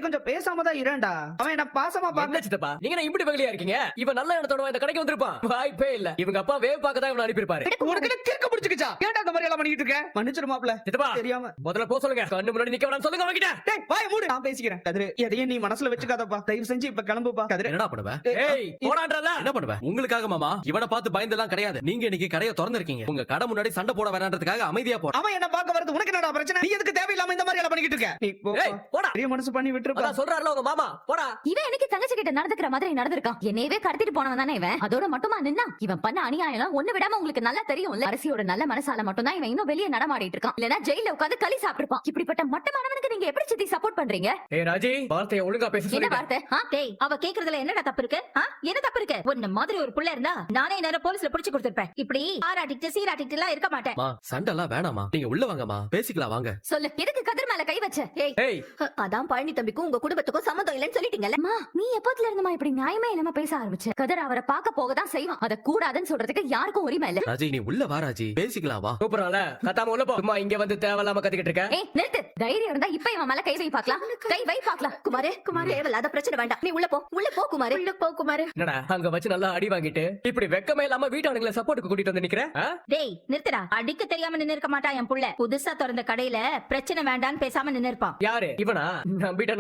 கொஞ்சம் பேசாம தான் இருடா. அவன் என்ன பாசமா என்ன பாக்க. சித்தப்பா நீங்க என்ன இப்படி பகலியா இருக்கீங்க? இவன் நல்ல எண்ணத்தோட இந்த கடைக்கு வந்திருப்பான். வாய்ப்பே இல்ல. இவங்க அப்பா வேவ் பார்க்க தான் இவனை அனுப்பியிருப்பாரு. உனக்கு என்ன கிறுக்கு பிடிச்சுக்கிச்சா? ஏன்டா இந்த மாதிரி எல்லாம் பண்ணிட்டு இருக்க? மன்னிச்சிரு மாப்ள. சித்தப்பா தெரியாம. முதல்ல போ சொல்லுங்க. கண்ணு முன்னாடி நிக்க வேணாம்னு சொல்லுங்க அவன்கிட்ட. டேய் வாய் மூடு. நான் பேசிக்கிறேன். கதிரு எதையும் நீ மனசுல வச்சுக்காதப்பா. தயவு செஞ்சு இப்ப கிளம்புப்பா. கதிரு என்னடா பண்ணுவ? ஏய் போடான்றல. என்ன பண்ணுவ? உங்களுக்காக மாமா இவனை பார்த்து பயந்தெல்லாம் கிடையாது. நீங்க இன்னைக்கு கடையை திறந்திருக்கீங்க. உங்க கடை முன்னாடி சண்டை போட வேணான்றதுக்காக அமைதியா போற. அவன் என்ன பார்க்க வரது உனக்கு என்னடா பிரச்சனை? நீ எதுக்கு தேவையில்லாம இந்த மாதிரி எல்லாம் பண்ணிட்டு இருக்க? நீ போ. ஏய் போடா. பெரிய மனசு பண்ணி விட்டுருப்பா. அதான் சொல்றாருல உங்க மாமா. போடா. இவன் எனக்கு தங்கச்சி கிட்ட நடந்துக்கிற மாதிரி நடந்திருக்கான். என்னையவே கடத்திட்டு போனவன் தானே இவன். அதோட மட்டுமா நின்னா? இவன் பண்ண அநியாயம் ஒண்ணு விடாம உங்களுக்கு நல்லா தெரியும்ல. அரசியோட நல்ல மனசால மட்டும் தான் இவன் இன்னும் வெளியே நடமாடிட்டு இருக்கான். இல்லனா ஜெயில உட்கார்ந்து களி சாப்பிட்டுப்பான். இப்படிப்பட்ட மட்டமானவனுக்கு நீங்க எப்படி சித்தி சப்போர்ட் பண்றீங்க? ஏய் ராஜி வார்த்தையை ஒழுங்கா பேச என்ன சொல்லுங்க. வார்த்தை? டேய் அவ கேக்குறதுல என்னடா தப்பு இருக்கு? என்ன தப்பு இருக்கு? உன்ன மாதிரி ஒரு புள்ள இருந்தா நானே நேரா போலீஸ்ல புடிச்சு கொடுத்திருப்பேன். இப்படி ஆராட்டிட்டு சீராட்டிட்டு எல்லாம் இருக்க மாட்டேன். மா சண்டை எல்லாம் வேணாமா. நீங்க உள்ள வாங்கம்மா பேசிக்கலாம் வாங்க. சொல்லு, எதுக்கு கதிர் மேல கை வச்ச? ஏய் அதான் பழனி தம்பிக்கும் உங்க குடும்பத்துக்கும் சம்மந்தம் இல்லைன்னு சொல்லிட்டீங்கல்ல. அம்மா, நீ எப்போதுல இருந்துமா இப்படி நியாயமே இல்லாம பேச ஆரம்பிச்ச? கதிர் அவரை பார்க்க போக தான் செய்வான். அத கூடாதுன்னு சொல்றதுக்கு யாருக்கும் உரிமை இல்ல. ராஜி நீ உள்ள வா ராஜி பேசிக்கலாம் வா. கூப்பிடுறான்ல கத்தாம உள்ள போ. சும்மா இங்க வந்து தேவையில்லாம கத்திக்கிட்டு இருக்க. ஏய் நிறுத்து. தைரியம் இருந்தா இப்ப இவன் மேல கை வை பார்க்கலாம். கை வை பார்க்கலாம். குமாரே தேவையில்லாத பிரச்சனை வேண்டாம். நீ உள்ள போ குமாரே. உள்ள போ குமாரே. என்னடா அங்க வச்சு நல்லா அடி வாங்கிட்டு இப்படி வெக்கமே இல்லாம வீட்டானுங்களை சப்போர்ட்டுக்கு கூட்டிட்டு வந்து நிக்கிற? டேய் நிறுத்துடா. அடிக்க தெரியாம நின்னு இருக்க மாட்டான் என் புள்ள. புதுசா திறந்த கடையில பிரச்சனை வேண்டான்னு பேசாம நின்னு இருப்பான். யாரு இவனா? நம்பிட்ட